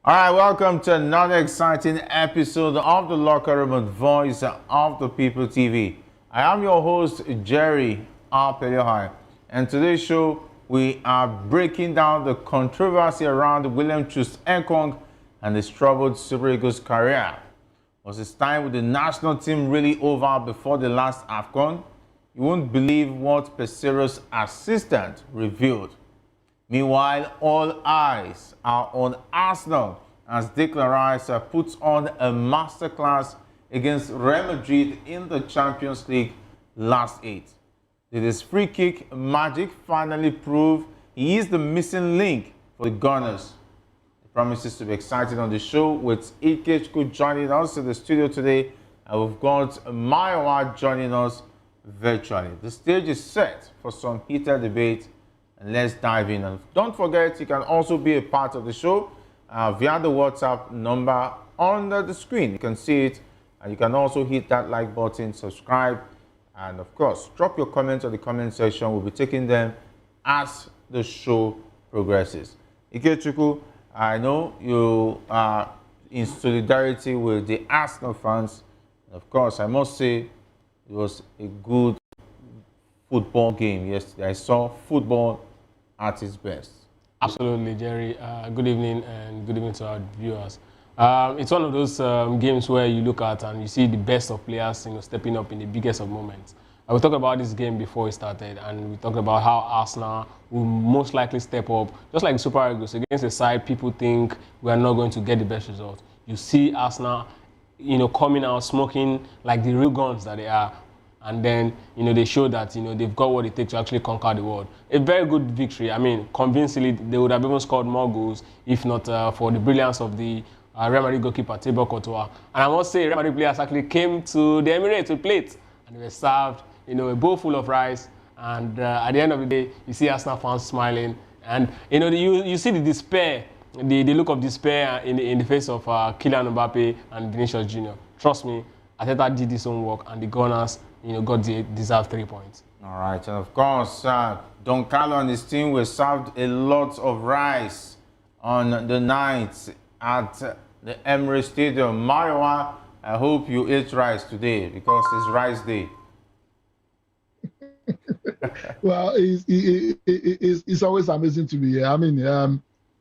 All right, welcome to another exciting episode of the Locker Room and Voice of the People TV. I am your host, Jerry Apeliohai, and today's show we are breaking down the controversy around William Chus Ekong and his troubled Super Eagles career. Was his time with the national team really over before the last Afcon? You won't believe what Peseiro'S assistant revealed. Meanwhile, all eyes are on Arsenal as Declan Rice puts on a masterclass against Real Madrid in the Champions League last 8. Did his free kick magic finally prove he is the missing link for the Gunners? It promises to be exciting on the show with Ekong'S joining us in the studio today, and we've got Mayowa joining us virtually. The stage is set for some heated debate, and let's dive in. And don't forget, you can also be a part of the show via the WhatsApp number under the screen. You can see it, and you can also hit that like button, subscribe, and of course, drop your comments on the comment section. We'll be taking them as the show progresses. Ikechukwu, I know you are in solidarity with the Arsenal fans. And of course, I must say it was a good football game yesterday. I saw football at its best. Absolutely, Jerry. Good evening, and good evening to our viewers. It's one of those games where you look at and you see the best of players, stepping up in the biggest of moments. We talked about this game before it started, and we talked about how Arsenal will most likely step up, just like the Super Eagles, against a side people think we are not going to get the best result. You see Arsenal, coming out smoking like the real guns that they are. And then, they show that, they've got what it takes to actually conquer the world. A very good victory. I mean, convincingly, they would have even scored more goals if not for the brilliance of the Real Madrid goalkeeper, Thibaut Courtois. And I must say, Real Madrid players actually came to the Emirates with plates, and they were served, a bowl full of rice. And at the end of the day, you see Arsenal fans smiling. And, you see the despair, the look of despair in the face of Kylian Mbappe and Vinicius Jr. Trust me, Arteta did his own work, and the Gunners got the deserved 3 points. All right, and of course, Don Carlo and his team were served a lot of rice on the night at the Emirates Stadium. Mayowa, I hope you ate rice today because it's rice day. Well, it's always amazing to be here. I mean,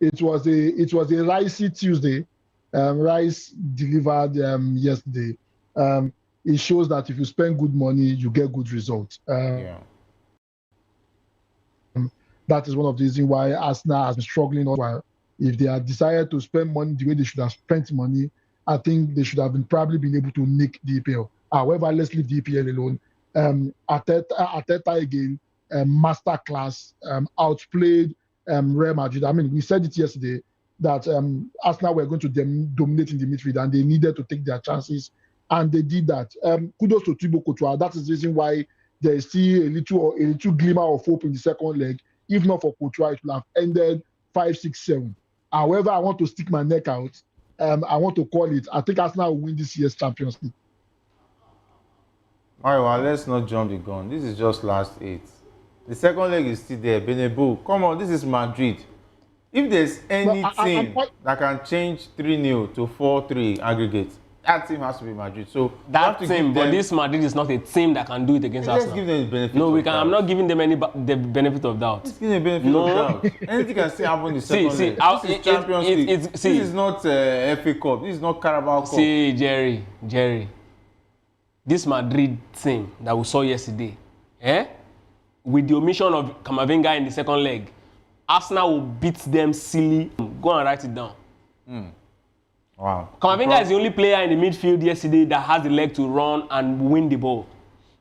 it was a ricey Tuesday. Rice delivered yesterday. It shows that if you spend good money, you get good results. That is one of the reasons why Arsenal has been struggling all while. If they had decided to spend money the way they should have spent money, I think they should have probably been able to nick the EPL. However, let's leave the EPL alone. Arteta again, masterclass, outplayed Real Madrid. I mean, we said it yesterday that Arsenal were going to dominate in the midfield, and they needed to take their chances. And they did that. Kudos to Thibaut Courtois. That is the reason why there is still a little glimmer of hope in the second leg. If not for Courtois, it would have ended 5-6-7. However, I want to stick my neck out. I want to call it. I think Arsenal will win this year's Champions League. All right, well, let's not jump the gun. This is just last 8. The second leg is still there. Benebu, come on, this is Madrid. If there's any team that can change 3-0 to 4-3 aggregate, that team has to be Madrid. So that team, but this Madrid is not a team that can do it against Arsenal. Let's give them the benefit. No, we can. Doubt. I'm not giving them the benefit of doubt. Let's give them the benefit of doubt. Anything can still happen in the second leg. This is Champions League. This is not FA Cup. This is not Carabao Cup. See, Jerry, this Madrid team that we saw yesterday, with the omission of Camavinga in the second leg, Arsenal will beat them silly. Go and write it down. Wow. Camavinga is the only player in the midfield yesterday that has the leg to run and win the ball.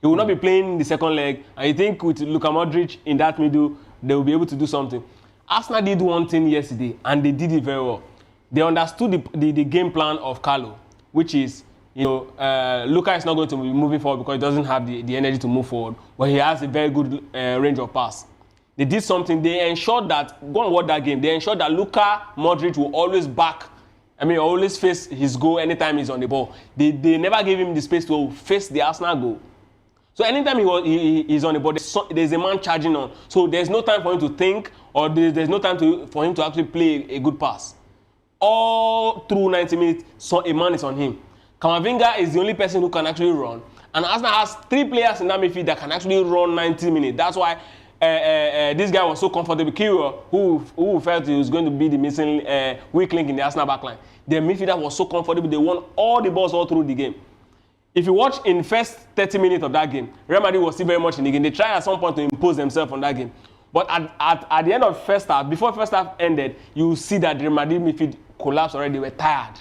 He will not be playing in the second leg. And you think with Luka Modric in that middle, they will be able to do something. Arsenal did one thing yesterday, and they did it very well. They understood the game plan of Carlo, which is, Luka is not going to be moving forward because he doesn't have the energy to move forward, but he has a very good range of pass. They did something. They ensured that, go and watch that game, they ensured that Luka Modric will always always face his goal anytime he's on the ball. They never gave him the space to face the Arsenal goal. So anytime he's on the ball, there's a man charging on. So there's no time for him to think, or there's no time for him to actually play a good pass. all through 90 minutes, so a man is on him. Kamavinga is the only person who can actually run. And Arsenal has 3 players in that midfield that can actually run 90 minutes. That's why this guy was so comfortable. Kiwior, who felt he was going to be the missing weak link in the Arsenal backline. The midfielder was so comfortable. They won all the balls all through the game. If you watch in the first 30 minutes of that game, Real Madrid was still very much in the game. They tried at some point to impose themselves on that game. But at the end of first half, before first half ended, you will see that the Real Madrid midfield collapsed already. They were tired.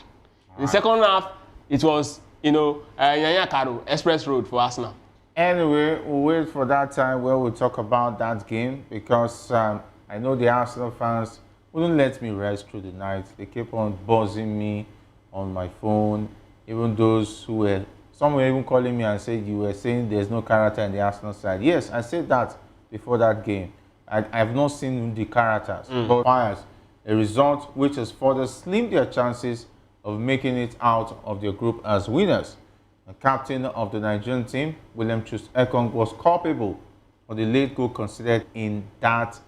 In the second half, it was, Yaya Karo, Express Road for Arsenal. Anyway, we'll wait for that time where we'll talk about that game because I know the Arsenal fans wouldn't let me rest through the night. They kept on buzzing me on my phone. Even those who were, some were even calling me and said, you were saying there's no character in the Arsenal side. Yes, I said that before that game. I've not seen the characters, but requires a result which has further slimmed their chances of making it out of their group as winners. The captain of the Nigerian team, William Ekong'S, was culpable for the late goal considered in that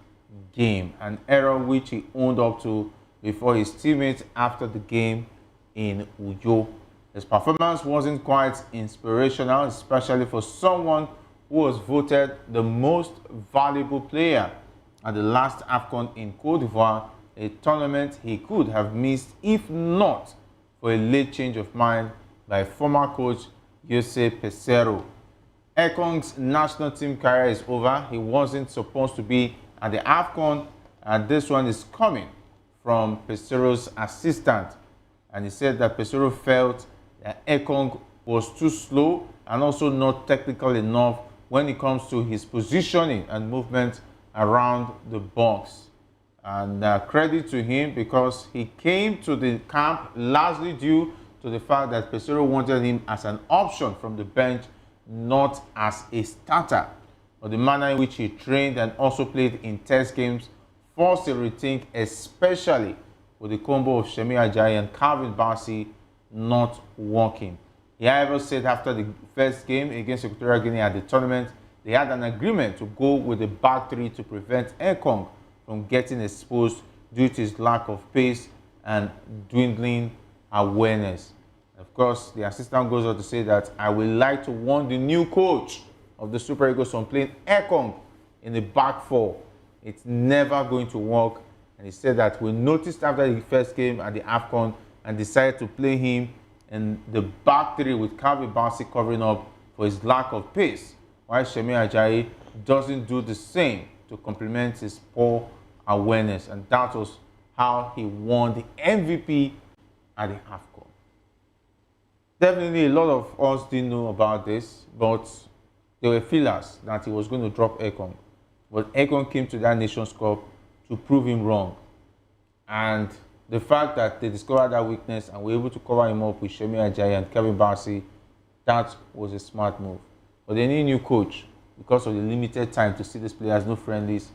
game, an error which he owned up to before his teammates after the game in Uyo. His performance wasn't quite inspirational, especially for someone who was voted the most valuable player at the last Afcon in Côte d'Ivoire, a tournament he could have missed if not for a late change of mind by former coach Jose Peseiro'S. Ekong'S national team career is over. He wasn't supposed to be at the Afcon, and this one is coming from Peseiro'S assistant. And he said that Peseiro felt that Ekong was too slow and also not technical enough when it comes to his positioning and movement around the box. And credit to him because he came to the camp largely due to the fact that Peseiro wanted him as an option from the bench, not as a starter. But the manner in which he trained and also played in test games forced a rethink, especially with the combo of Semi Ajayi and Calvin Bassey not working. He however said after the first game against Equatorial Guinea at the tournament, they had an agreement to go with the back three to prevent Ekong from getting exposed due to his lack of pace and dwindling awareness. Of course, the assistant goes on to say that I would like to warn the new coach of the Super Eagles on playing Ekong in the back four. It's never going to work. And he said that we noticed after the first game at the Afcon and decided to play him in the back three with Calvin Bassey covering up for his lack of pace, while Semi Ajayi doesn't do the same to complement his poor awareness. And that was how he won the MVP at the Afcon. Definitely a lot of us didn't know about this, but there were feelers that he was going to drop Ekong. But Ekong came to that Nations Cup to prove him wrong. And the fact that they discovered that weakness and were able to cover him up with Semi Ajayi and Kevin Bassey, that was a smart move. But they need a new coach because of the limited time to see these players, no friendlies.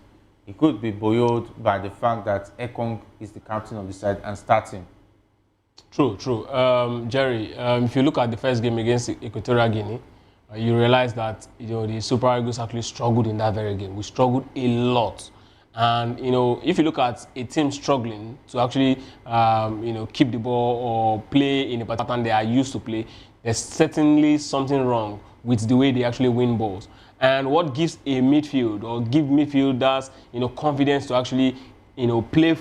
He could be buoyed by the fact that Ekong is the captain of the side and starts him. True. Jerry, if you look at the first game against Equatorial Guinea, you realize that the Super Eagles actually struggled in that very game. We struggled a lot. And if you look at a team struggling to actually keep the ball or play in a pattern they are used to play, there's certainly something wrong with the way they actually win balls. And what gives a midfield or give midfielders confidence to actually play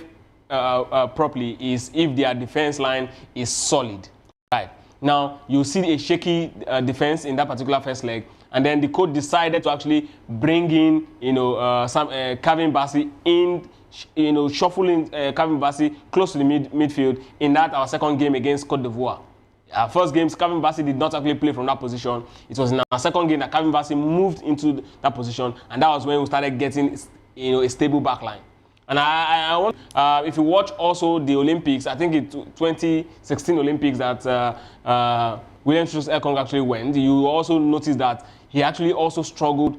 properly is if their defense line is solid. Right now, you see a shaky defense in that particular first leg. And then the coach decided to actually bring in, Calvin Bassey in, shuffling Calvin Bassey close to the midfield in that our second game against Côte d'Ivoire. Our first games, Calvin Bassey did not actually play from that position. It was in our second game that Calvin Bassey moved into that position, and that was when we started getting, a stable backline. And I want, if you watch also the Olympics, I think it's 2016 Olympics that William Ekong actually went, you also notice that he actually also struggled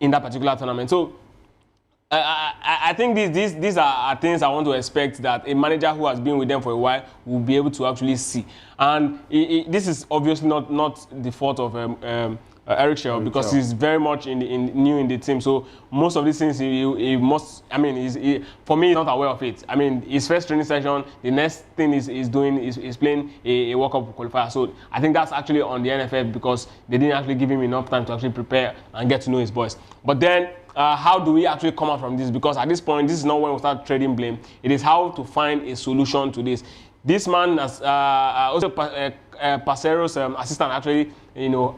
in that particular tournament. So I think these are things I want to expect that a manager who has been with them for a while will be able to actually see. And this is obviously not the fault of Eric Shell, because he's very much new in the team. So most of these things he must. I mean, for me, he's not aware of it. I mean, his first training session, the next thing he's doing is playing a World Cup qualifier. So I think that's actually on the NFF because they didn't actually give him enough time to actually prepare and get to know his boys. But then, how do we actually come out from this? Because at this point, this is not when we start trading blame. It is how to find a solution to this. This man has also Peseiro'S assistant actually,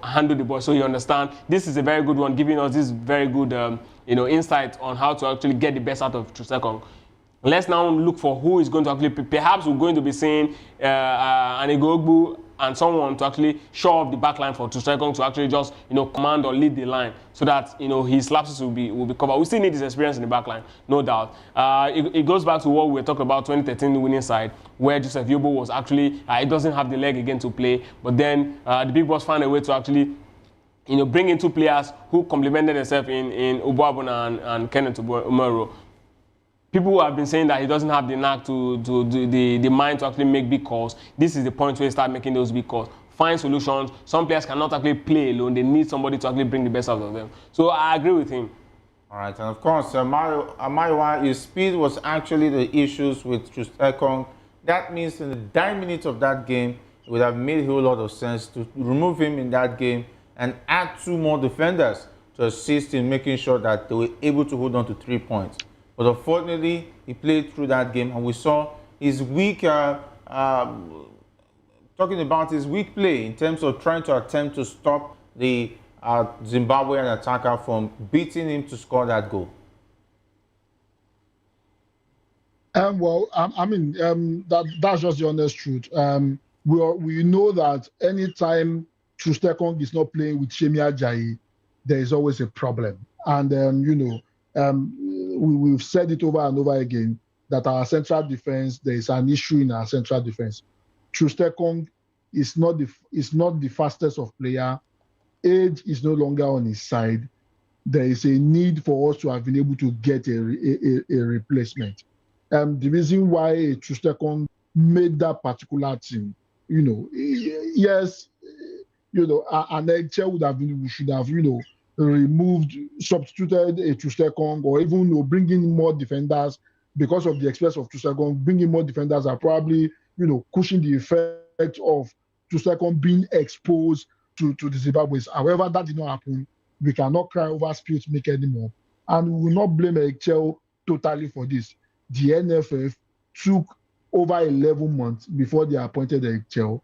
handled the ball, so you understand. This is a very good one, giving us this very good, insight on how to actually get the best out of Ekong. Let's now look for who is going to actually. Perhaps we're going to be seeing an Ekong'S and someone to actually show off the back line for Ekong to actually just command or lead the line so that his lapses will be covered. We still need his experience in the back line, no doubt. It goes back to what we were talking about 2013 winning side, where Joseph Yobo was actually he doesn't have the leg again to play, but then the big boss found a way to actually bring in two players who complemented themselves in Obuabona and Kenneth Umero. People who have been saying that he doesn't have the knack to the mind to actually make big calls. This is the point where you start making those big calls. Find solutions. Some players cannot actually play alone. They need somebody to actually bring the best out of them. So I agree with him. All right, and of course, Maiwa, his speed was actually the issues with Ekong. That means in the 9 minutes of that game, it would have made a whole lot of sense to remove him in that game and add two more defenders to assist in making sure that they were able to hold on to 3 points. But unfortunately, he played through that game, and we saw his weak, talking about his weak play in terms of trying to attempt to stop the Zimbabwean attacker from beating him to score that goal. That's just the honest truth. We know that anytime Ekong is not playing with Shemi Ajayi, there is always a problem. And, we've said it over and over again that our central defense, there is an issue in our central defense. Ekong is not the fastest of player. Age is no longer on his side. There is a need for us to have been able to get a replacement. The reason why Ekong made that particular team, yes, an Excel would have been, we should have, removed, substituted a Ekong, or even bring in more defenders because of the express of Ekong. Bringing more defenders are probably, cushion the effect of Ekong being exposed to the Zimbabweans. However, that did not happen. We cannot cry over spilled milk anymore, and we will not blame Excel totally for this. The NFF took over 11 months before they appointed Excel.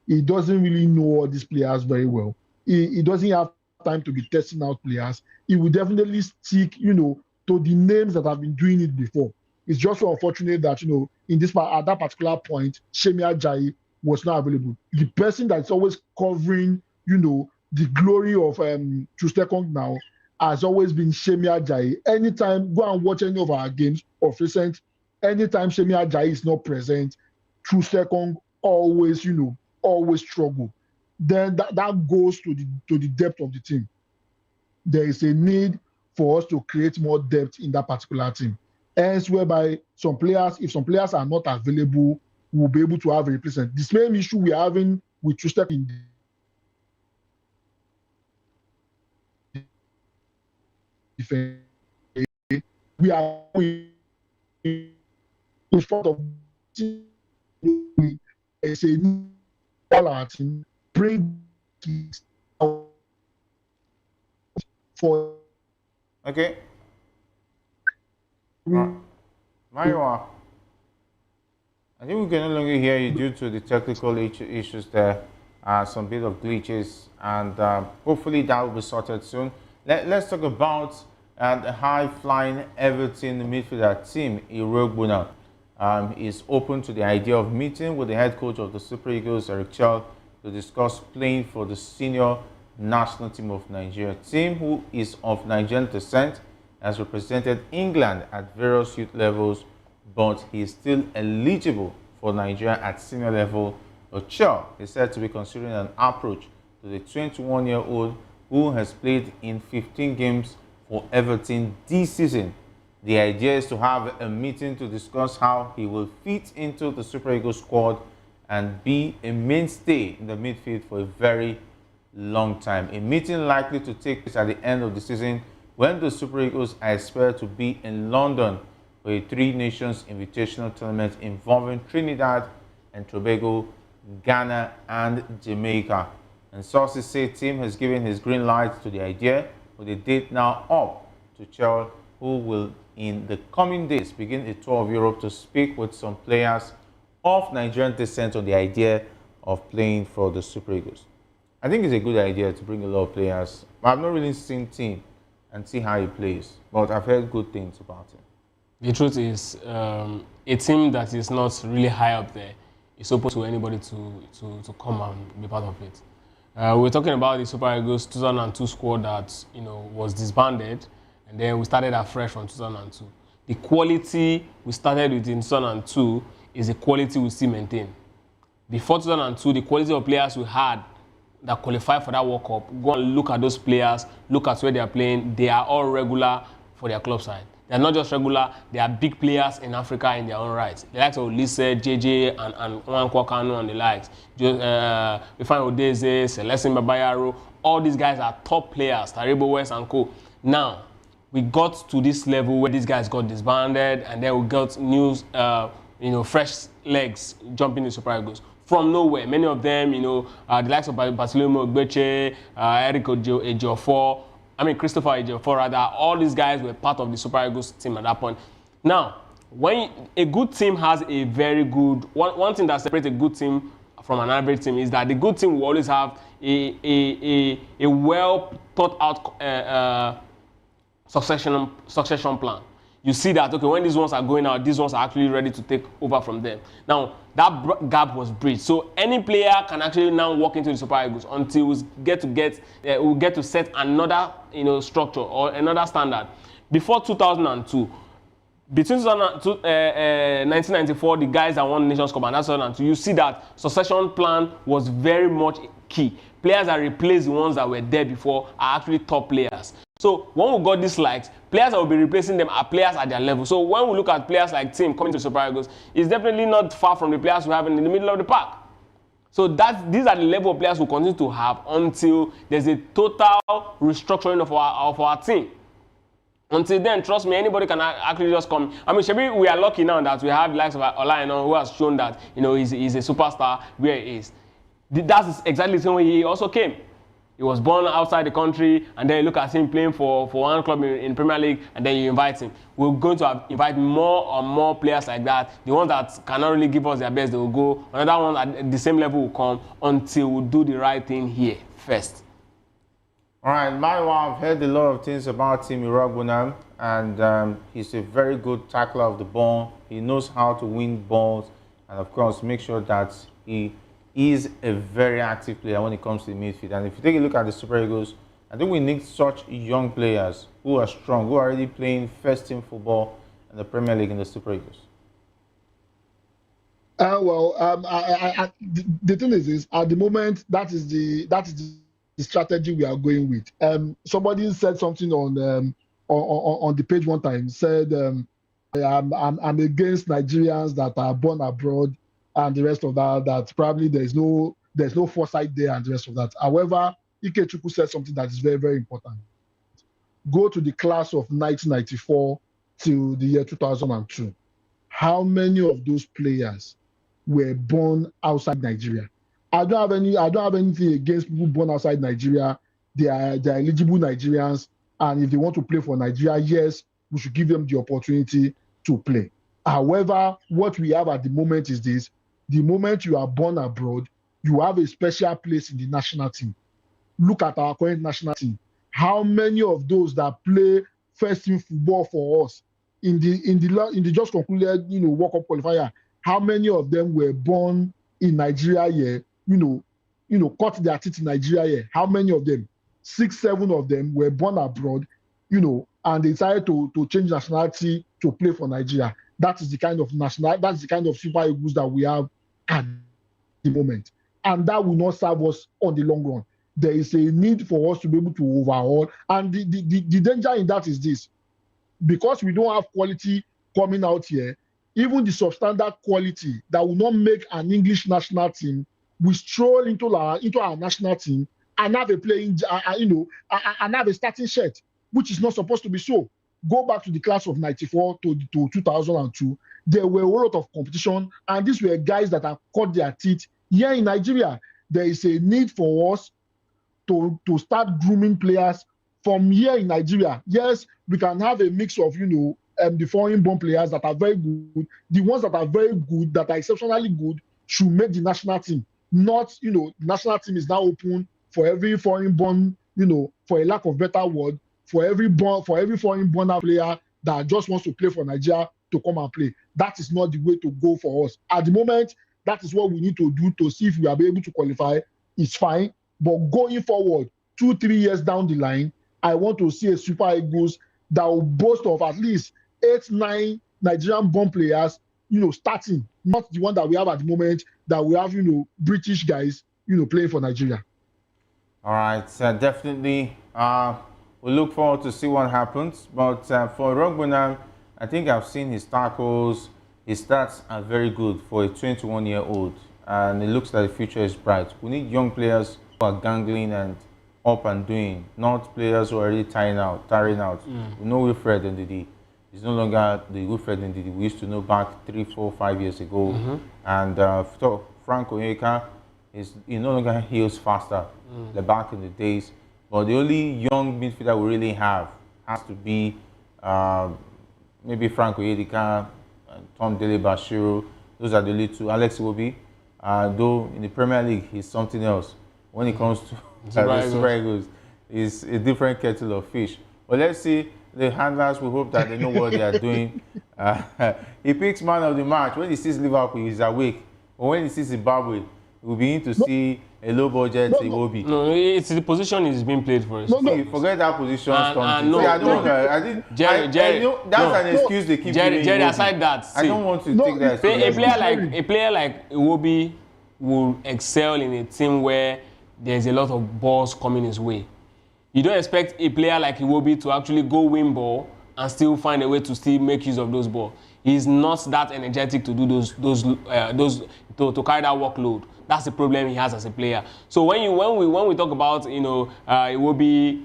He doesn't really know all these players very well. He doesn't have time to be testing out players. He will definitely stick, to the names that have been doing it before. It's just so unfortunate that, in this part, at that particular point, Shemi Ajayi was not available. The person that's always covering, the glory of Ekong now has always been Shemi Ajayi. Anytime, go and watch any of our games of recent, anytime Shemi Ajayi is not present, Ekong always, always struggle. Then that goes to the depth of the team. There is a need for us to create more depth in that particular team. Hence, whereby if some players are not available, we'll be able to have a replacement. The same issue we're having with Ekong in defense. We are in front of all our team. Bring for okay. Maiwa, I think we can no longer hear you due to the technical issues there. Some bit of glitches, and hopefully that will be sorted soon. Let's talk about the high-flying Everton midfielder team. Irogbuna is open to the idea of meeting with the head coach of the Super Eagles, Eric Chell, to discuss playing for the senior national team of Nigeria. Team who is of Nigerian descent, has represented England at various youth levels, but he is still eligible for Nigeria at senior level. Chell is said to be considering an approach to the 21-year-old who has played in 15 games for Everton this season. The idea is to have a meeting to discuss how he will fit into the Super Eagles squad and be a mainstay in the midfield for a very long time. A meeting likely to take place at the end of the season when the Super Eagles are expected to be in London for a Three Nations Invitational Tournament involving Trinidad and Tobago, Ghana, and Jamaica. And sources say Tim has given his green light to the idea, with a date now up to Chel, who will in the coming days begin a tour of Europe to speak with some players of Nigerian descent on the idea of playing for the Super Eagles. I think it's a good idea to bring a lot of players. I've not really seen Tim and see how he plays, but I've heard good things about him. The truth is, a team that is not really high up there is open to anybody to come and be part of it. We're talking about the Super Eagles 2002 squad that was disbanded, and then we started afresh from 2002. The quality we started with in 2002 is the quality we still maintain. Before 2002, the quality of players we had that qualified for that World Cup, go and look at those players, look at where they are playing. They are all regular for their club side. They are not just regular, they are big players in Africa in their own right. The likes of Lise, JJ, and Nwankwo Kanu and the likes. Ifeanyi Udeze, Celestine Babayaro, all these guys are top players, Taribo West and co. Now, we got to this level where these guys got disbanded, and then we got new, fresh legs jumping in Super Eagles. From nowhere, many of them, the likes of Bartolomeu Ogbeche, Eric Ejiofor, Christopher Ejiofor rather, all these guys were part of the Super Eagles team at that point. Now, when a good team has a very good, one thing that separates a good team from an average team is that the good team will always have a well thought out succession plan. You see that, okay, when these ones are going out, these ones are actually ready to take over from them. Now, that gap was bridged. So any player can actually now walk into the Super Eagles until we get to set another structure or another standard. Before 2002, between 1994, the guys that won Nations Cup and that's 2002, you see that succession plan was very much key. Players that replaced the ones that were there before are actually top players. So when we got these likes, players that will be replacing them are players at their level. So when we look at players like Tim coming to Super Eagles, it's definitely not far from the players we have in the middle of the park. So these are the level of players we continue to have until there's a total restructuring of our team. Until then, trust me, anybody can actually just come. Shebi, we are lucky now that we have the likes of Olajuwon, who has shown that he's a superstar where he is. That's exactly the same way he also came. He was born outside the country, and then you look at him playing for one club in Premier League, and then you invite him. We're going to invite more and more players like that. The ones that cannot really give us their best, they will go. Another one at the same level will come until we do the right thing here first. All right, I've heard a lot of things about Tim Iragbunam, and he's a very good tackler of the ball. He knows how to win balls, and of course, make sure that he is a very active player when it comes to the midfield. And if you take a look at the Super Eagles, I think we need such young players who are strong, who are already playing first team football in the Premier League in the Super Eagles. The thing is this: at the moment, that is the strategy we are going with. Somebody said something on the page one time. Said, "I'm against Nigerians that are born abroad." And the rest of that, that probably there's no foresight there and the rest of that. However, Ikechukwu said something that is very, very important. Go to the class of 1994 till the year 2002. How many of those players were born outside Nigeria? I don't have anything against people born outside Nigeria. They are eligible Nigerians, and if they want to play for Nigeria, yes, we should give them the opportunity to play. However, what we have at the moment is this: the moment you are born abroad, you have a special place in the national team. Look at our current national team. How many of those that play first team football for us in the just concluded World Cup qualifier? How many of them were born in Nigeria here? Cut their teeth in Nigeria here. How many of them? 6, 7 of them were born abroad, and they decided to change nationality to play for Nigeria. That's the kind of Super Eagles that we have at the moment. And that will not serve us on the long run. There is a need for us to be able to overhaul. And the danger in that is this: because we don't have quality coming out here, even the substandard quality that will not make an English national team, we stroll into our national team and have a playing, and have a starting shirt, which is not supposed to be so. Go back to the class of 94 to 2002. There were a lot of competition, and these were guys that have cut their teeth. Here in Nigeria, there is a need for us to start grooming players from here in Nigeria. Yes, we can have a mix of, the foreign-born players that are very good. The ones that are very good, that are exceptionally good, should make the national team. Not, the national team is now open for every foreign-born, for a lack of better word, for every foreign-born player that just wants to play for Nigeria to come and play. That is not the way to go for us. At the moment, that is what we need to do to see if we are able to qualify. It's fine. But going forward, 2-3 years down the line, I want to see a Super Eagles that will boast of at least 8-9 Nigerian-born players, starting. Not the one that we have at the moment, that we have, British guys, playing for Nigeria. All right, definitely. We look forward to see what happens. But for Rogbonam, I think I've seen his tackles. His stats are very good for a 21-year-old. And it looks like the future is bright. We need young players who are gangling and up and doing, not players who are already tiring out. We know Wilfred Ndidi. He's no longer the Wilfred Ndidi we used to know back 3, 4, 5 years ago. And Frank Onyeka, he no longer heals faster like back in the days. But the only young midfielder we really have has to be maybe Frank Onyeka, Tom Dele Bashiru. Those are the only two. Alex Iwobi, though in the Premier League he's something else. When it comes to the Super Eagles, it's a different kettle of fish. But let's see, the handlers, we hope that they know what they are doing. He picks man of the match. When he sees Liverpool, he's awake. But when he sees Zimbabwe, we'll begin to see a low budget Iwobi. No, it's the position he's being played for. Forget that position. Jerry, that's an excuse they keep giving Jerry, Iwobi. aside that, I don't want to take that. A player like Iwobi will excel in a team where there's a lot of balls coming his way. You don't expect a player like Iwobi to actually go win ball and still find a way to still make use of those balls. He's not that energetic to do to carry that workload. That's the problem he has as a player. So when we talk about Iwobi's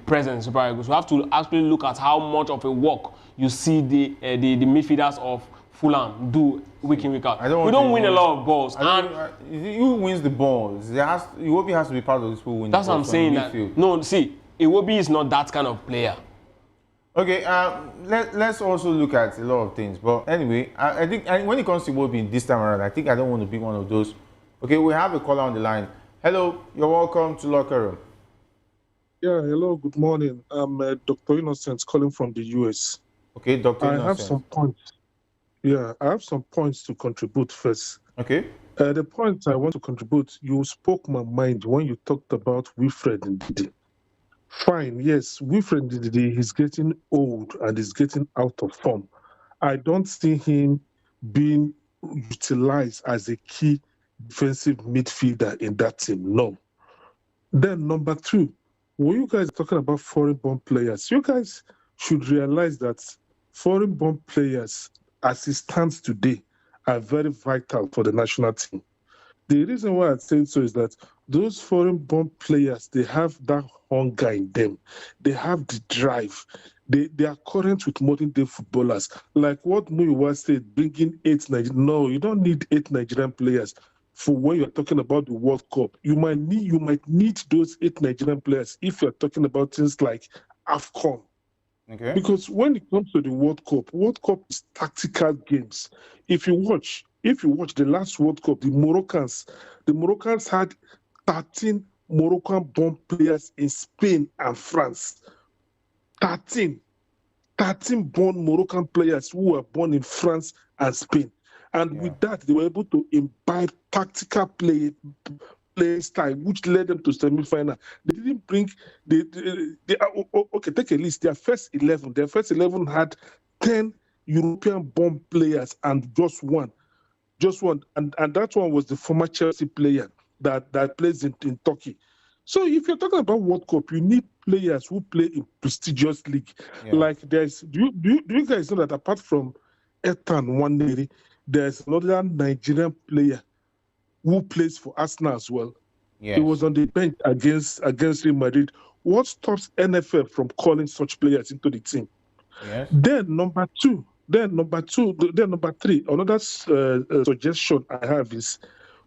presence in Super Eagles, we have to actually look at how much of a work you see the midfielders of Fulham do week in, week out. We don't win a lot of balls. Who wins the balls? Iwobi has to be part of this who wins. That's what I'm saying. No, see, Iwobi is not that kind of player. Okay, let's also look at a lot of things. But anyway, I think when it comes to Iwobi this time around, I think I don't want to be one of those. Okay, we have a caller on the line. Hello, you're welcome to Locker Room. Yeah, hello, good morning. I'm Dr. Innocent calling from the US. Okay, Dr. Innocent. I have some points. Yeah, I have some points to contribute first. Okay. The points I want to contribute, you spoke my mind when you talked about Wilfred Ndidi. Fine, yes, Wilfred Ndidi is getting old and is getting out of form. I don't see him being utilized as a key defensive midfielder in that team, no. Then number two, when you guys are talking about foreign-born players, you guys should realize that foreign-born players, as it stands today, are very vital for the national team. The reason why I say so is that those foreign-born players, they have that hunger in them. They have the drive. They are current with modern-day footballers. Like what Muyiwa said, bringing 8 Nigerian. No, you don't need 8 Nigerian players for when you're talking about the World Cup. You might need those 8 Nigerian players if you're talking about things like Afcon. Okay. Because when it comes to the World Cup is tactical games. If you watch the last World Cup, the Moroccans had 13 Moroccan-born players in Spain and France. 13 born Moroccan players who were born in France and Spain. And with that, they were able to imbibe tactical play style, which led them to semi-final. They didn't bring okay, take a list. Their first 11 had 10 European-born players and just one. And that one was the former Chelsea player that plays in Turkey. So if you're talking about World Cup, you need players who play in prestigious league. Yeah. Like do you guys know that apart from Ethan Nwaneri, there's another Nigerian player who plays for Arsenal as well. He was on the bench against Real Madrid. What stops NFF from calling such players into the team? Yes. Then number three. Another suggestion I have is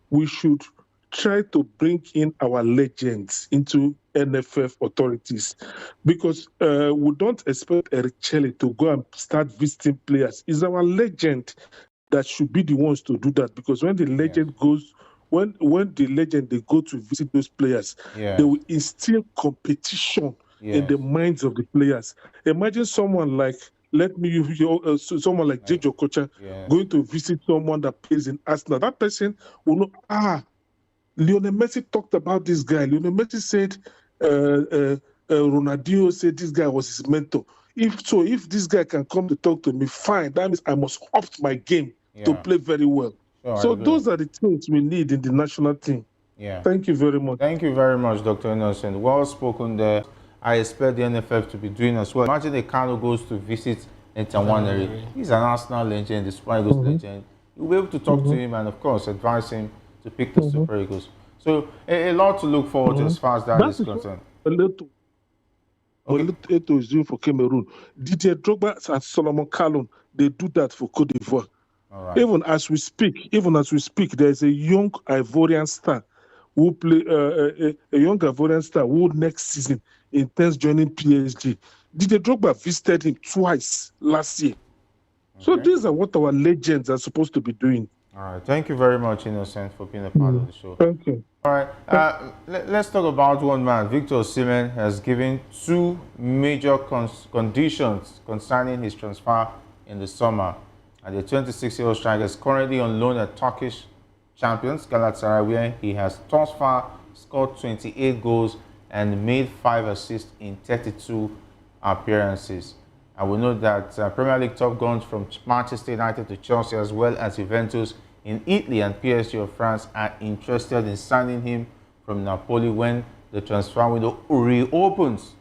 we should try to bring in our legends into NFF authorities, because we don't expect Eric Chelle to go and start visiting players. It's our legend that should be the ones to do that, because when the legend goes, when the legend they go to visit those players, they will instill competition in the minds of the players. Imagine someone like someone like Jejo Kocha going to visit someone that plays in Arsenal. That person will know, Lionel Messi talked about this guy. Lionel Messi said, Ronaldinho said this guy was his mentor. If this guy can come to talk to me, fine. That means I must up my game to play very well. So those are the things we need in the national team. Thank you very much. Thank you very much, Dr. Innocent. Well spoken there. I expect the NFF to be doing as well. Imagine a Kano goes to visit Ntawaneri. He's an Arsenal legend, the Super Eagles legend. You'll be able to talk to him and, of course, advise him to pick the Super Eagles. So a lot to look forward to as far as that is concerned. Eto is doing for Cameroon. Didier Drogba and Solomon Kalou, they do that for Cote d'Ivoire. Right. Even as we speak, there's a young Ivorian star who play a young Ivorian star who next season intends joining PSG. Didier Drogba visited him twice last year. So these are what our legends are supposed to be doing. All right. Thank you very much, Innocent, for being a part of the show. Thank you. All right. Let's talk about one man. Victor Osimhen has given two major conditions concerning his transfer in the summer. And the 26-year-old striker is currently on loan at Turkish champions Galatasaray, where he has thus far scored 28 goals and made 5 assists in 32 appearances. And we know that Premier League top guns from Manchester United to Chelsea, as well as Juventus in Italy and PSG of France, are interested in signing him from Napoli when the transfer window reopens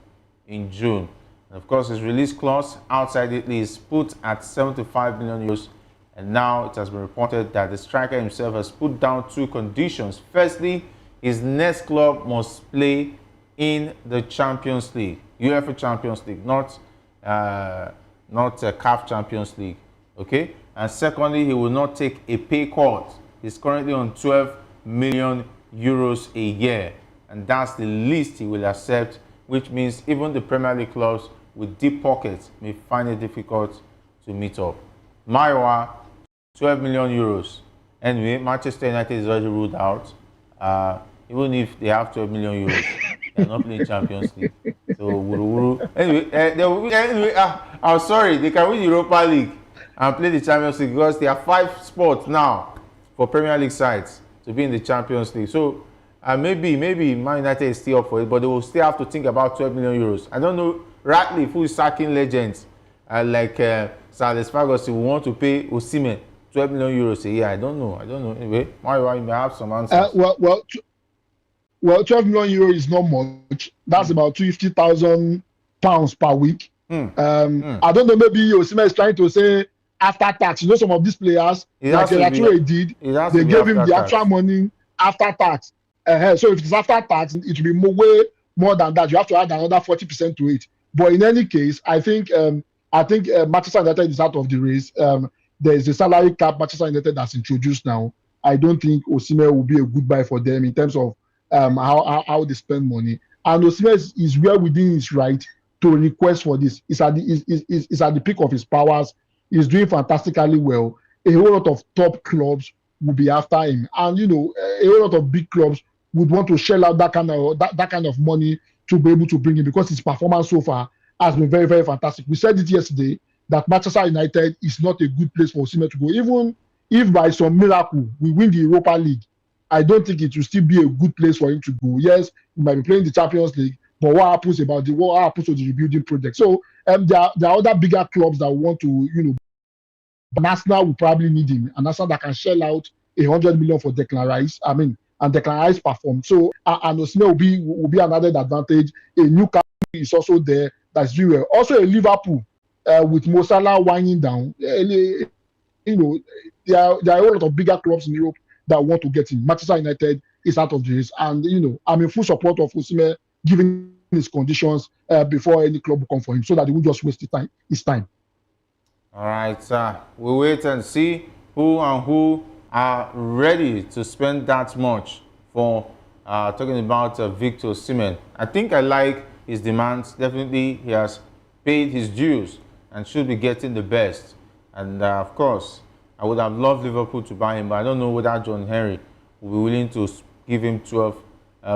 in June. And of course, his release clause outside Italy is put at 75 million euros. And now it has been reported that the striker himself has put down two conditions. Firstly, his next club must play in the Champions League, UEFA Champions League, not CAF Champions League. Okay? And secondly, he will not take a pay cut. He's currently on 12 million euros a year. And that's the least he will accept, which means even the Premier League clubs with deep pockets may find it difficult to meet up. Maiwa, 12 million euros. Anyway, Manchester United is already ruled out. Even if they have 12 million euros, they're not playing Champions League. So, anyway, I'm sorry, they can win the Europa League and play the Champions League because there are 5 spots now for Premier League sides to be in the Champions League. So, maybe Man United is still up for it, but they will still have to think about 12 million euros. I don't know, Ratcliffe, who is sacking legends like Sir Alex Ferguson, will want to pay Osimhen 12 million euros a year. I don't know. Anyway, Mario, you may have some answers. Well, 12 million euros is not much. That's about 250,000 pounds per week. I don't know, maybe Osimhen is trying to say after tax. You know, some of these players, like Elature did, they gave him the actual money after tax. So if it's after tax, it will be way more than that. You have to add another 40% to it. But in any case, I think Manchester United is out of the race. There is a salary cap Manchester United that's introduced now. I don't think Osimhen will be a good buy for them in terms of how they spend money. And Osimhen is well within his right to request for this. It's at the peak of his powers. He's doing fantastically well. A whole lot of top clubs will be after him, and a whole lot of big clubs would want to shell out that kind of money to be able to bring him, because his performance so far has been very, very fantastic. We said it yesterday that Manchester United is not a good place for Osimhen to go. Even if by some miracle we win the Europa League, I don't think it will still be a good place for him to go. Yes, he might be playing the Champions League, but what happens to the rebuilding project? So there are other bigger clubs that want to, Arsenal will probably need him. An Arsenal that can shell out 100 million for Declan Rice. And Declan Rice performed. So and Osimhen will be another advantage. A Newcastle is also there that's doing well. Also a Liverpool with Mo Salah winding down. There are a whole lot of bigger clubs in Europe that want to get him. Manchester United is out of the race. And, I'm in full support of Osimhen giving his conditions before any club will come for him so that he won't just waste his time. All right, sir. We'll wait and see who are ready to spend that much for talking about Victor Osimhen. I think I like his demands. Definitely, he has paid his dues and should be getting the best. And of course, I would have loved Liverpool to buy him, but I don't know whether John Henry will be willing to give him 12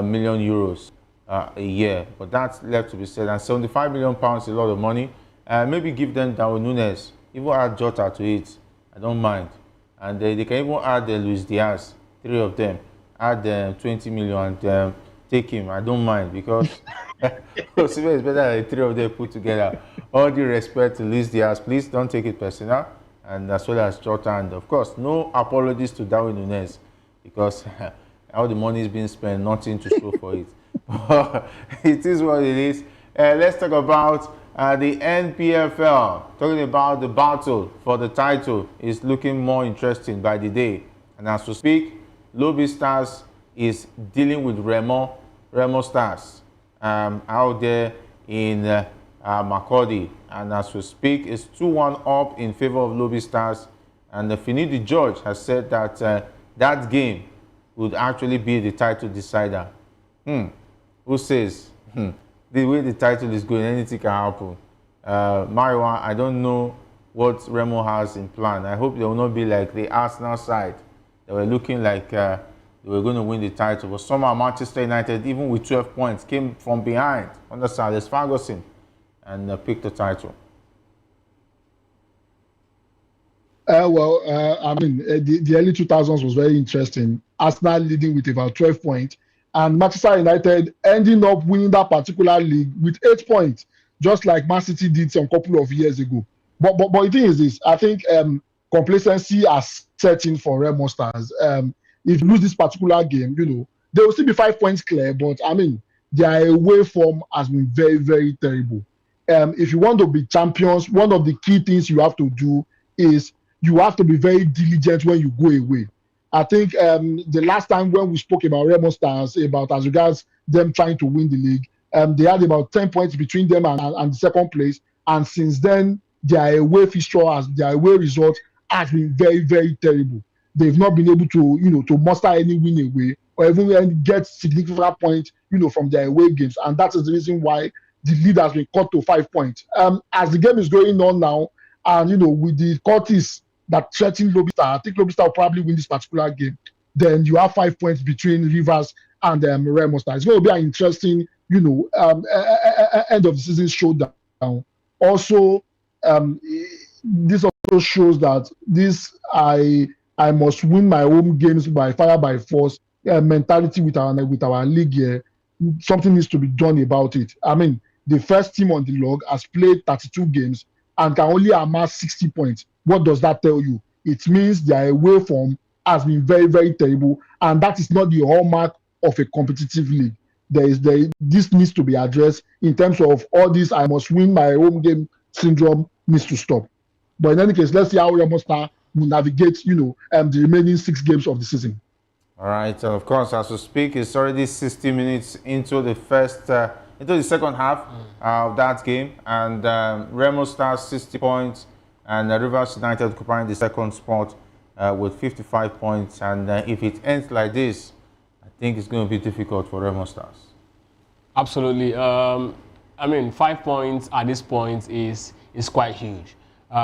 million euros a year. But that's left to be said. And 75 million pounds is a lot of money. Maybe give them Darwin Núñez, even add Jota to it. I don't mind. And they can even add Luis Diaz, 3 of them. Add 20 million and take him. I don't mind because Osimhen is better than the 3 of them put together. All due respect to Luis Diaz, please don't take it personal. And as well as Jota. And of course, no apologies to Darwin Núñez because all the money is being spent, nothing to show for it. But it is what it is. Let's talk about the NPFL. Talking about the battle for the title is looking more interesting by the day. And as we speak, Lobby Stars is dealing with Remo Stars out there in Makurdi. And as we speak, it's 2-1 up in favor of Lobby Stars. And Finidi George has said that that game would actually be the title decider. Who says? The way the title is going, anything can happen. Mariwa, I don't know what Remo has in plan. I hope they will not be like the Arsenal side. They were looking like they were going to win the title. But somehow Manchester United, even with 12 points, came from behind under Sir Alex Ferguson and picked the title. The early 2000s was very interesting. Arsenal leading with about 12 points. And Manchester United ending up winning that particular league with 8 points, just like Man City did some couple of years ago. But the thing is this, I think complacency has set in for Remo Stars. If you lose this particular game, they will still be 5 points clear, but their away form has been very, very terrible. If you want to be champions, one of the key things you have to do is you have to be very diligent when you go away. I think the last time when we spoke about Remo Stars, about as regards them trying to win the league, they had about 10 points between them and the second place. And since then, their away result has been very, very terrible. They've not been able to, to muster any win away or even get significant points, from their away games. And that is the reason why the lead has been cut to 5 points. As the game is going on now, and, with the Curtis that threatened Lobby Star, I think Lobby Star will probably win this particular game. Then you have 5 points between Rivers and Remo Star. It's going to be an interesting, end of the season showdown. Also, this also shows that I must win my home games by fire by force mentality with our league here. Something needs to be done about it. The first team on the log has played 32 games and can only amass 60 points. What does that tell you? It means their away form has been very, very terrible, and that is not the hallmark of a competitive league. This needs to be addressed in terms of all this I must win my home game syndrome needs to stop. But in any case, let's see how Remo Star will navigate, the remaining 6 games of the season. All right, and of course, as we speak, it's already 60 minutes into the second half of that game, and Remo Stars 60 points, and Rivers United occupying the second spot with 55 points. And if it ends like this, I think it's going to be difficult for Remo Stars. Absolutely. 5 points at this point is quite huge.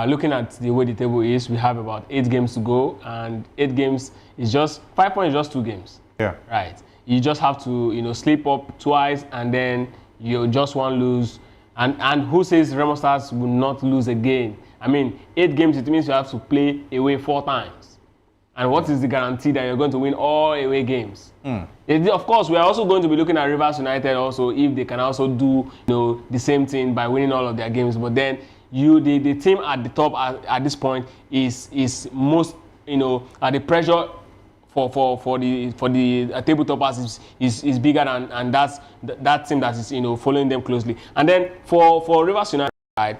Looking at the way the table is, we have about 8 games to go, and 8 games is just 5 points, just 2 games. Yeah. Right. You just have to, slip up twice, and then you just one lose. And who says Remo Stars will not lose again? 8 games, it means you have to play away 4 times. And what is the guarantee that you're going to win all away games? Of course, we are also going to be looking at Rivers United also, if they can also do the same thing by winning all of their games. But then the team at the top at this point is most the pressure for the table toppers is bigger than that team that is following them closely. And then for Rivers United,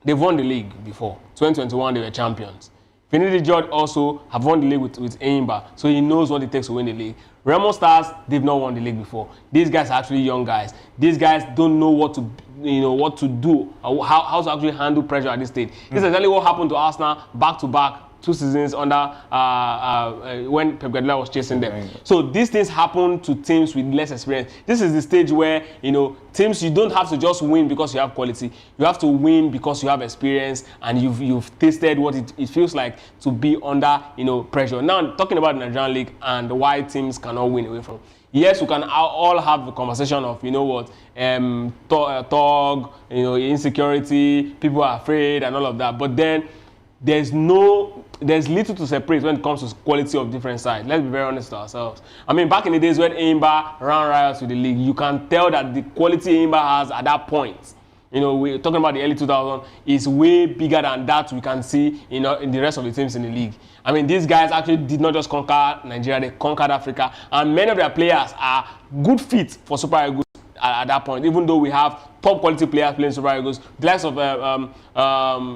they've won the league before. 2021 they were champions. Finidi George also have won the league with Enyimba, so he knows what it takes to win the league. Remo Stars, they've not won the league before. These guys are actually young guys. These guys don't know what to, what to do, how to actually handle pressure at this stage. This is exactly what happened to Arsenal back-to-back 2 seasons under when Pep Guardiola was chasing them. So these things happen to teams with less experience. This is the stage where, teams, you don't have to just win because you have quality. You have to win because you have experience and you've tasted what it feels like to be under, pressure. Now, talking about the Nigerian League and why teams cannot win away from. Yes, we can all have a conversation of, thug, insecurity, people are afraid and all of that. But then there's little to separate when it comes to quality of different sides. Let's be very honest to ourselves. I mean, back in the days when Eimba ran riots with the league, you can tell that the quality Eimba has at that point, we're talking about the early 2000s, is way bigger than that we can see in the rest of the teams in the league. I mean, these guys actually did not just conquer Nigeria, they conquered Africa, and many of their players are good fit for Super Eagles at that point, even though we have top quality players playing Super Eagles. The likes of the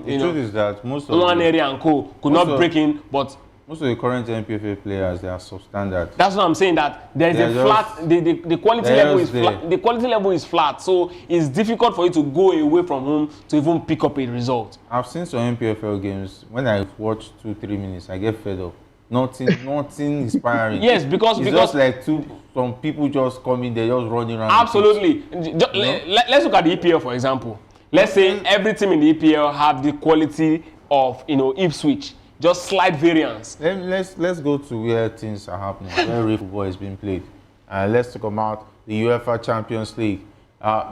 truth is that most of Area and Co could not break in, but most of the current NPFL players, they are substandard. That's what I'm saying, that there's a flat, the quality level is flat. The quality level is flat, so it's difficult for you to go away from home to even pick up a result. I've seen some NPFL games, when I watch 2-3 minutes, I get fed up. Nothing inspiring. Yes, because just like some people just coming, they're just running around. Absolutely. Let's look at the EPL, for example. Let's say every team in the EPL have the quality of Ipswich, just slight variance. Let's go to where things are happening, where real football is being played. Let's talk about the UEFA Champions League.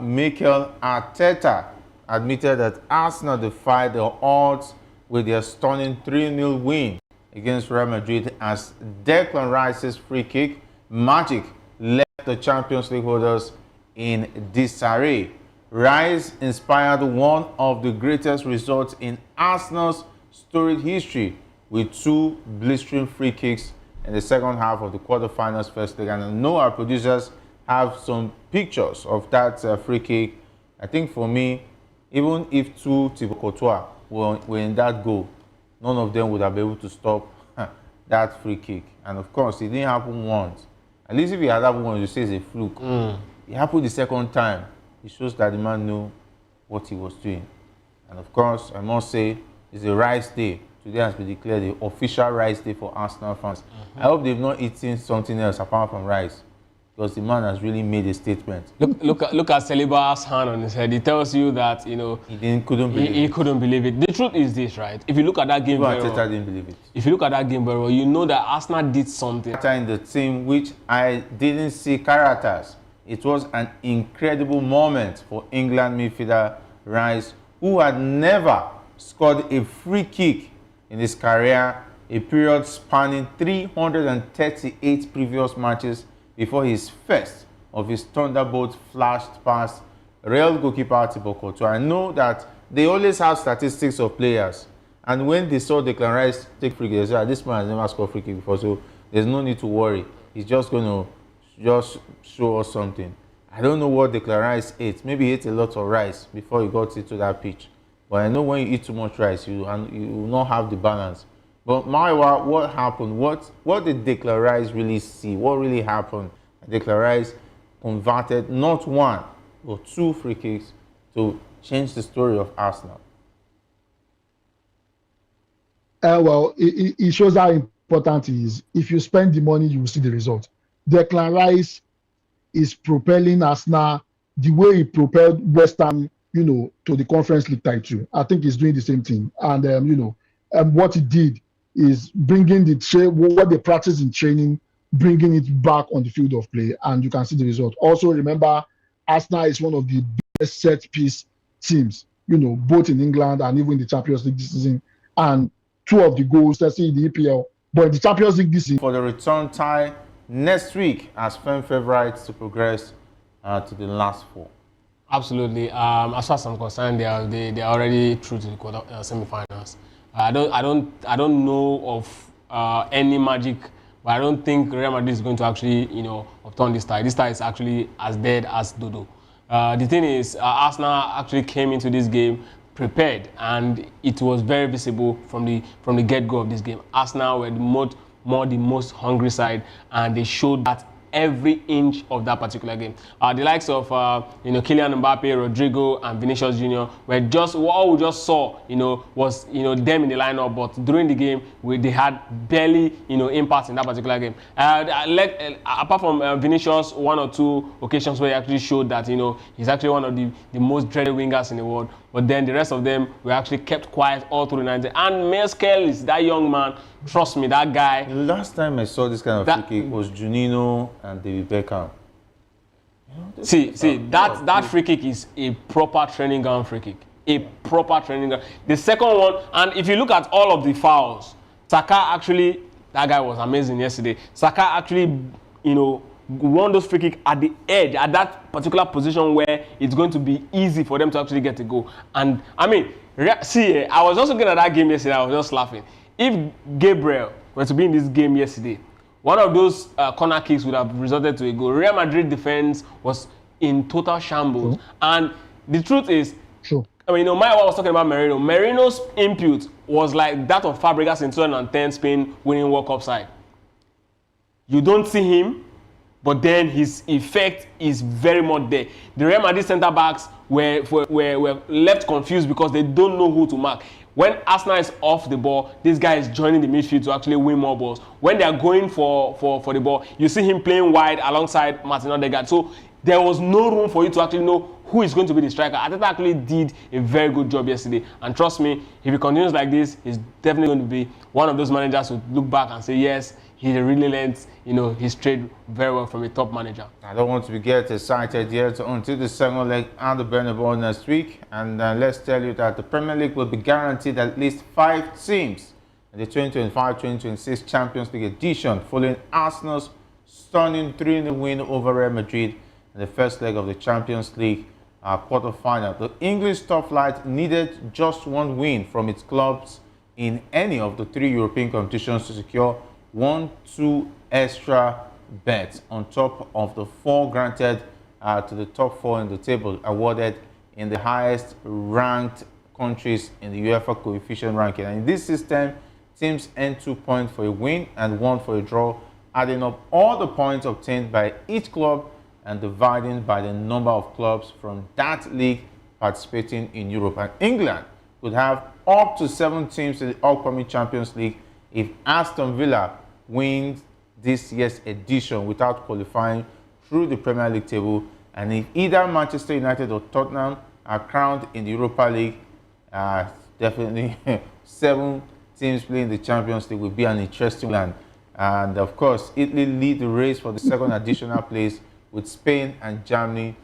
Mikel Arteta admitted that Arsenal defied the odds with their stunning 3-0 win against Real Madrid as Declan Rice's free kick magic left the Champions League holders in disarray. Rice inspired one of the greatest results in Arsenal's storied history with 2 blistering free kicks in the second half of the quarterfinals first leg. And I know our producers have some pictures of that free kick. I think for me, even if 2 Thibaut Courtois were in that goal, none of them would have been able to stop that free kick. And of course, it didn't happen once. At least if it had happened once, you say it's a fluke. It happened the second time. It shows that the man knew what he was doing. And of course, I must say, it's a Rice Day. Today has been declared the official Rice Day for Arsenal fans. I hope they've not eaten something else apart from rice, because the man has really made a statement. Look at Saliba's hand on his head. He tells you that he couldn't believe it. The truth is this, right? If you look at that game very well, didn't believe it. If you look at that game very well, you know that Arsenal did something. In the team which I didn't see characters. It was an incredible moment for England midfielder Rice, who had never scored a free kick in his career, a period spanning 338 previous matches before his first of his thunderbolt flashed past Real goalkeeper Thibaut Courtois. I know that they always have statistics of players, and when they saw Declan Rice take free kick, they said, this man has never scored free kick before, so there's no need to worry. He's just going to show us something. I don't know what Declan Rice ate. Maybe he ate a lot of rice before he got into that pitch. But I know when you eat too much rice, you will not have the balance. But Maiwa, what happened? What did Declan Rice really see? What really happened? Declan Rice converted not 1 but 2 free kicks to change the story of Arsenal. Well, it shows how important it is. If you spend the money, you will see the result. Declan Rice is propelling Arsenal the way he propelled West Ham, to the Conference League title. I think he's doing the same thing. And, what he did is bringing what they practice in training, bringing it back on the field of play, and you can see the result. Also, remember, Arsenal is one of the best set-piece teams, both in England and even in the Champions League this season. And 2 of the goals, let's see in the EPL, but in the Champions League this season. For the return tie next week as firm favourites to progress to the last 4. Absolutely. As far as I'm concerned, they are already through to the semi-finals. I don't know of any magic, but I don't think Real Madrid is going to actually upturn this tie. This tie is actually as dead as dodo. The thing is, Arsenal actually came into this game prepared, and it was very visible from the get-go of this game. Arsenal were the more the most hungry side, and they showed that every inch of that particular game. The likes of Kylian Mbappe, Rodrigo, and Vinicius Junior were just what we just saw. Was them in the lineup, but during the game they had barely impact in that particular game. Apart from Vinicius, one or two occasions where he actually showed that he's actually one of the most dreaded wingers in the world. But then the rest of them were actually kept quiet all through the 90s. And Meskel is that young man. Trust me, that guy. The last time I saw this kind of free kick was Juninho and David Beckham. That free kick is a proper training ground free kick. A proper training ground. The second one, and if you look at all of the fouls, Saka actually, that guy was amazing yesterday. Saka actually, won those free kick at the edge, at that particular position where it's going to be easy for them to actually get a goal. And I mean, I was just looking at that game yesterday, I was just laughing. If Gabriel were to be in this game yesterday, one of those corner kicks would have resulted to a goal. Real Madrid defense was in total shambles. And the truth is, I mean, Maiwa was talking about Merino. Merino's input was like that of Fabregas in 2010 Spain winning World Cup side. You don't see him, but then his effect is very much there. The Real Madrid centre-backs were left confused because they don't know who to mark. When Arsenal is off the ball, this guy is joining the midfield to actually win more balls. When they are going for the ball, you see him playing wide alongside Martin Odegaard. So there was no room for you to actually know who is going to be the striker. Arteta actually did a very good job yesterday. And trust me, if he continues like this, he's definitely going to be one of those managers who look back and say, yes, he really learned, his trade very well from a top manager. I don't want to get excited yet until the second leg at the Bernabeu next week. And let's tell you that the Premier League will be guaranteed at least 5 teams in the 2025-2026 Champions League edition, following Arsenal's stunning 3-0 win over Real Madrid in the first leg of the Champions League quarter-final. The English top flight needed just 1 win from its clubs in any of the 3 European competitions to secure 1-2 extra bets on top of the 4 granted to the top 4 in the table, awarded in the highest ranked countries in the UEFA coefficient ranking. And in this system, teams earn 2 points for a win and 1 for a draw, adding up all the points obtained by each club and dividing by the number of clubs from that league participating in Europe. And England would have up to 7 teams in the upcoming Champions League if Aston Villa wins this year's edition without qualifying through the Premier League table, and if either Manchester United or Tottenham are crowned in the Europa League, definitely 7 teams playing the Champions League will be an interesting one. And of course, Italy lead the race for the second additional place, with Spain and Germany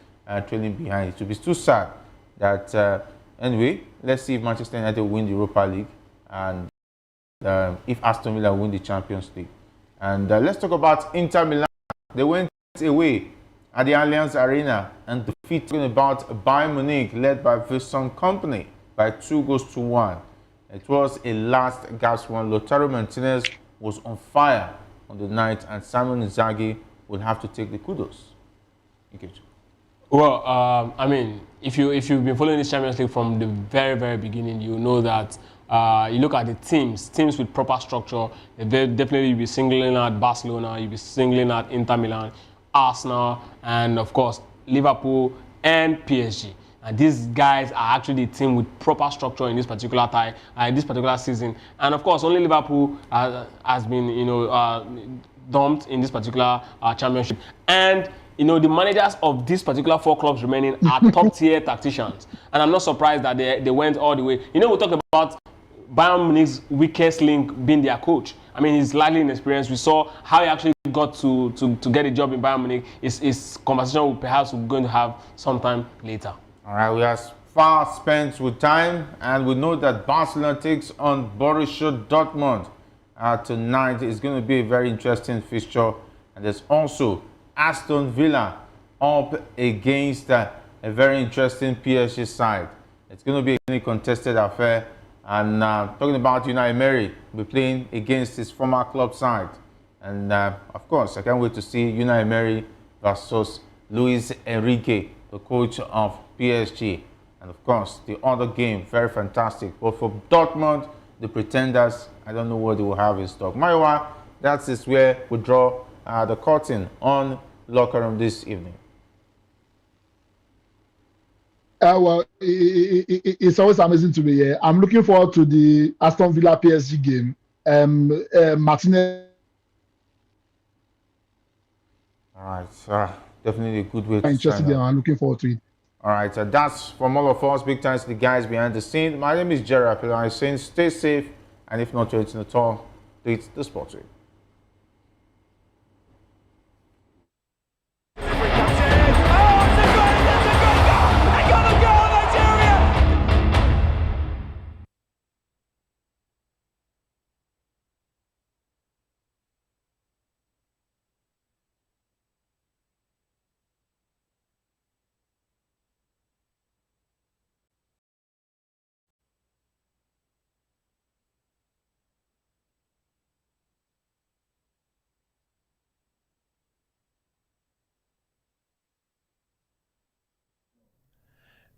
trailing behind. It will be too sad that anyway, let's see if Manchester United win the Europa League and if Aston Villa win the Champions League. And let's talk about Inter Milan. They went away at the Allianz Arena and defeated about Bayern Munich, led by Vincent Kompany, by 2-1. It was a last gasp one. Lautaro Martinez was on fire on the night, and Simon Inzaghi will have to take the kudos. Okay. Well, I mean, if you've been following this Champions League from the very, very beginning, you know that you look at the teams with proper structure, definitely you'll be singling out Barcelona, you'll be singling out Inter Milan, Arsenal, and of course, Liverpool and PSG. And these guys are actually the team with proper structure in this particular this particular season. And of course, only Liverpool has been, dumped in this particular championship. And the managers of these particular 4 clubs remaining are top-tier tacticians. And I'm not surprised that they went all the way. We talk about Bayern Munich's weakest link being their coach. I mean, he's slightly inexperienced. We saw how he actually got to get a job in Bayern Munich. Is conversation perhaps we're going to have sometime later. All right, we are far spent with time, and we know that Barcelona takes on Borussia Dortmund tonight. It's going to be a very interesting fixture. And there's also Aston Villa up against a very interesting PSG side. It's going to be a contested affair. And talking about Unai Emery, we'll be playing against his former club side. And of course, I can't wait to see Unai Emery versus Luis Enrique, the coach of PSG. And of course, the other game, very fantastic. But for Dortmund, the pretenders, I don't know what they will have in stock. Maiwa, That is where we draw the curtain on locker room this evening. Well, it's always amazing to be here. I'm looking forward to the Aston Villa PSG game. Martinez. All right, definitely a good way to Interested sign game. up. I'm looking forward to it. All right, that's from all of us. Big thanks to the guys behind the scene. My name is Jerry Apelai saying stay safe, and if not anything at all, it's the Sports Week.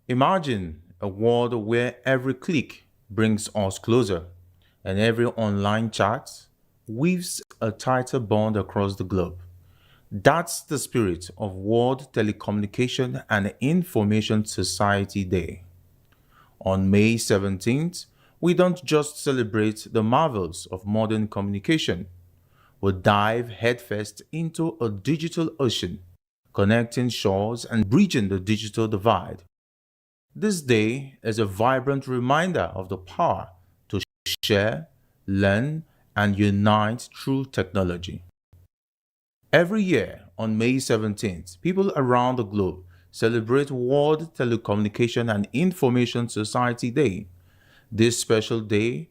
Imagine a world where every click brings us closer and every online chat weaves a tighter bond across the globe. That's the spirit of World Telecommunication and Information Society Day. On May 17th, we don't just celebrate the marvels of modern communication, we dive headfirst into a digital ocean, connecting shores and bridging the digital divide. This day is a vibrant reminder of the power to share, learn, and unite through technology. Every year on May 17th, people around the globe celebrate World Telecommunication and Information Society Day. This special day